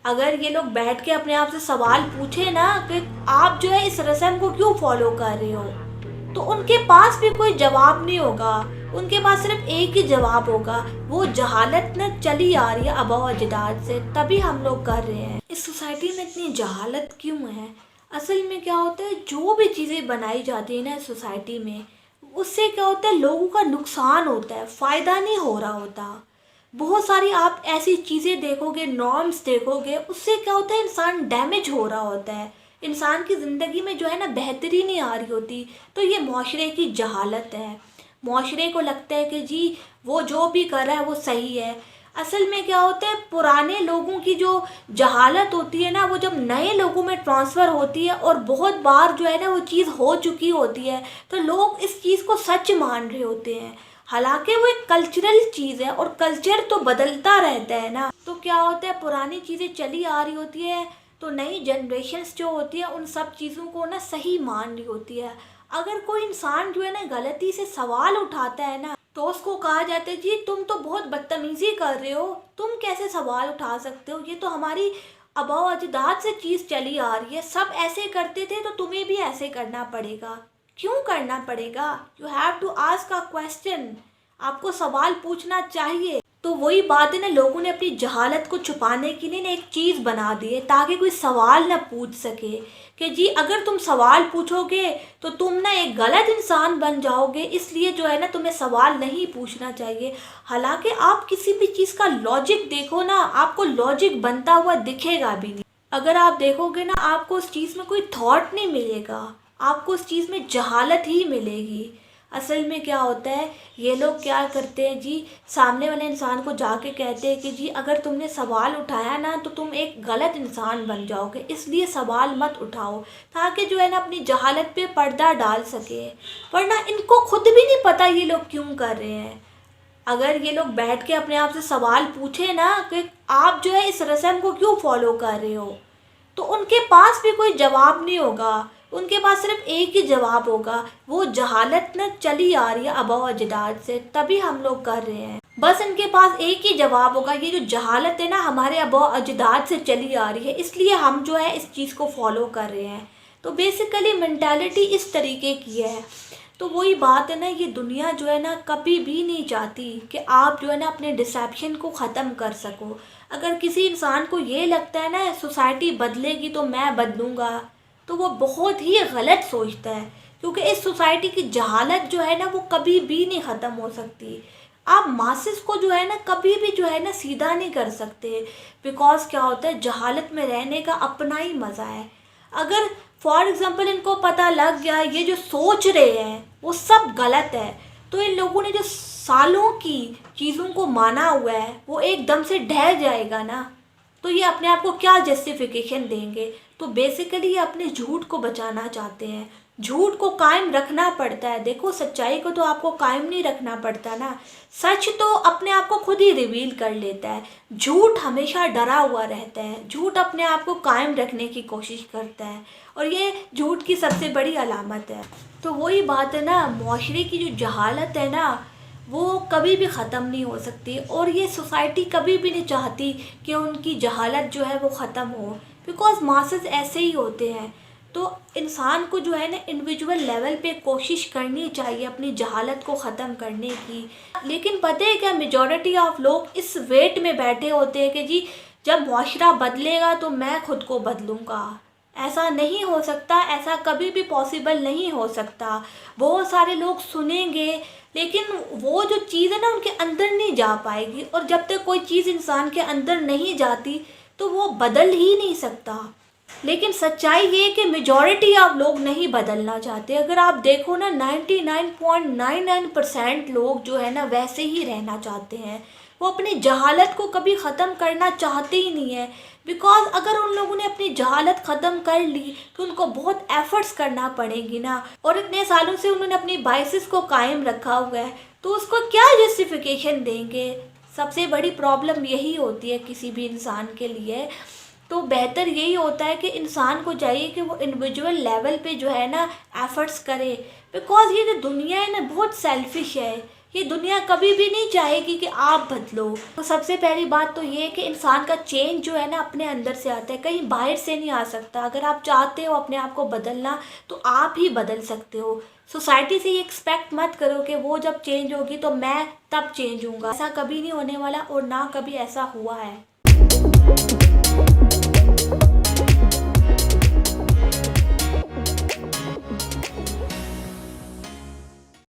अगर ये लोग बैठ के अपने आप से सवाल पूछे ना कि आप जो है इस रस्म को क्यों फॉलो कर रहे हो, तो उनके पास भी कोई जवाब नहीं होगा। उनके पास सिर्फ एक ही जवाब होगा, वो जहालत न चली आ रही है आबा अजदाद से, तभी हम लोग कर रहे हैं। इस सोसाइटी में इतनी जहालत क्यों है? असल में क्या होता है, जो भी चीज़ें बनाई जाती है ना इस सोसाइटी में, उससे क्या होता है, लोगों का नुकसान होता है, फ़ायदा नहीं हो रहा होता। बहुत सारी आप ऐसी चीज़ें देखोगे, नॉर्म्स देखोगे, उससे क्या होता है, इंसान डैमेज हो रहा होता है, इंसान की ज़िंदगी में जो है ना बेहतरी नहीं आ रही होती। तो ये माशरे की जहालत है। माशरे को लगता है कि जी वो जो भी कर रहा है वो सही है। असल में क्या होता है, पुराने लोगों की जो जहालत होती है ना, वो जब नए लोगों में ट्रांसफ़र होती है और बहुत बार जो है ना वो चीज़ हो चुकी होती है, तो लोग इस चीज़ को सच मान रहे होते हैं। हालांकि वो एक कल्चरल चीज़ है और कल्चर तो बदलता रहता है ना। तो क्या होता है, पुरानी चीज़ें चली आ रही होती है, तो नई जनरेशन्स जो होती है उन सब चीज़ों को ना सही मान रही होती है। अगर कोई इंसान जो है ना गलती से सवाल उठाता है ना, तो उसको कहा जाता है जी तुम तो बहुत बदतमीजी कर रहे हो, तुम कैसे सवाल उठा सकते हो, ये तो हमारी आबा अजदाद से चीज़ चली आ रही है, सब ऐसे करते थे तो तुम्हें भी ऐसे करना पड़ेगा। क्यों करना पड़ेगा? You have to ask a question. आपको सवाल पूछना चाहिए। तो वही बात है ना, लोगों ने अपनी जहालत को छुपाने के लिए ना एक चीज़ बना दी है ताकि कोई सवाल ना पूछ सके कि जी अगर तुम सवाल पूछोगे तो तुम ना एक गलत इंसान बन जाओगे, इसलिए जो है ना तुम्हें सवाल नहीं पूछना चाहिए। हालांकि आप किसी भी चीज़ का लॉजिक देखो ना, आपको लॉजिक बनता हुआ दिखेगा भी नहीं। अगर आप देखोगे ना, आपको उस चीज़ में कोई थॉट नहीं मिलेगा, आपको उस चीज़ में जहालत ही मिलेगी। असल में क्या होता है, ये लोग क्या करते हैं जी, सामने वाले इंसान को जाके कहते हैं कि जी अगर तुमने सवाल उठाया ना तो तुम एक गलत इंसान बन जाओगे, इसलिए सवाल मत उठाओ, ताकि जो है ना अपनी जहालत पे पर्दा डाल सके। वरना इनको खुद भी नहीं पता ये लोग क्यों कर रहे हैं। अगर ये लोग बैठ के अपने आप से सवाल पूछे ना कि आप जो है इस रस्म को क्यों फॉलो कर रहे हो, तो उनके पास भी कोई जवाब नहीं होगा। उनके पास सिर्फ एक ही जवाब होगा, वो जहालत न चली आ रही है आबा अजदाद से, तभी हम लोग कर रहे हैं। बस इनके पास एक ही जवाब होगा, ये जो जहालत है ना हमारे आबा अजदाद से चली आ रही है, इसलिए हम जो है इस चीज़ को फॉलो कर रहे हैं। तो बेसिकली मेंटालिटी इस तरीके की है। तो वही बात है ना, ये दुनिया जो है ना कभी भी नहीं चाहती कि आप जो है ना अपने डिसेप्शन को ख़त्म कर सको। अगर किसी इंसान को ये लगता है ना सोसाइटी बदलेगी तो मैं बदलूँगा, तो वो बहुत ही गलत सोचता है, क्योंकि इस सोसाइटी की जहालत जो है ना वो कभी भी नहीं ख़त्म हो सकती। आप मासेस को जो है ना कभी भी जो है ना सीधा नहीं कर सकते, बिकॉज क्या होता है, जहालत में रहने का अपना ही मज़ा है। अगर फॉर एग्ज़ाम्पल इनको पता लग गया ये जो सोच रहे हैं वो सब गलत है, तो इन लोगों ने जो सालों की चीज़ों को माना हुआ है वो एकदम से ढह जाएगा ना, तो ये अपने आप को क्या जस्टिफिकेशन देंगे। तो बेसिकली ये अपने झूठ को बचाना चाहते हैं, झूठ को कायम रखना पड़ता है। देखो सच्चाई को तो आपको कायम नहीं रखना पड़ता ना, सच तो अपने आप को खुद ही रिवील कर लेता है। झूठ हमेशा डरा हुआ रहता है, झूठ अपने आप को कायम रखने की कोशिश करता है, और ये झूठ की सबसे बड़ी अलामत है। तो वही बात है ना, मुआशरे की जो जहालत है ना वो कभी भी ख़त्म नहीं हो सकती, और ये सोसाइटी कभी भी नहीं चाहती कि उनकी जहालत जो है वो ख़त्म हो, बिकॉज मासेस ऐसे ही होते हैं। तो इंसान को जो है ना इंडिविजुअल लेवल पे कोशिश करनी चाहिए अपनी जहालत को ख़त्म करने की। लेकिन पता है क्या, मेजॉरिटी ऑफ लोग इस वेट में बैठे होते हैं कि जी जब मुआशरा बदलेगा तो मैं खुद को बदलूँगा। ऐसा नहीं हो सकता, ऐसा कभी भी पॉसिबल नहीं हो सकता। बहुत सारे लोग सुनेंगे, लेकिन वो जो चीज़ है ना उनके अंदर नहीं जा पाएगी, और जब तक कोई चीज़ इंसान के अंदर नहीं जाती तो वो बदल ही नहीं सकता। लेकिन सच्चाई ये है कि मेजॉरिटी ऑफ लोग नहीं बदलना चाहते। अगर आप देखो ना 99.99% लोग जो है ना वैसे ही रहना चाहते हैं, वो अपनी जहालत को कभी ख़त्म करना चाहते ही नहीं है। बिकॉज अगर उन लोगों ने अपनी जहालत ख़त्म कर ली तो उनको बहुत एफर्ट्स करना पड़ेगी ना, और इतने सालों से उन्होंने अपनी बाइसेस को कायम रखा हुआ है, तो उसको क्या जस्टिफिकेशन देंगे। सबसे बड़ी प्रॉब्लम यही होती है किसी भी इंसान के लिए। तो बेहतर यही होता है कि इंसान को चाहिए कि वो इंडिविजुअल लेवल पे जो है ना एफर्ट्स करे, बिकॉज ये जो दुनिया है ना बहुत सेल्फिश है। ये दुनिया कभी भी नहीं चाहेगी कि आप बदलो। तो सबसे पहली बात तो ये है कि इंसान का चेंज जो है ना अपने अंदर से आता है, कहीं बाहर से नहीं आ सकता। अगर आप चाहते हो अपने आप को बदलना तो आप ही बदल सकते हो। सोसाइटी से ये एक्सपेक्ट मत करो कि वो जब चेंज होगी तो मैं तब चेंज होऊंगा। ऐसा कभी नहीं होने वाला और ना कभी ऐसा हुआ है।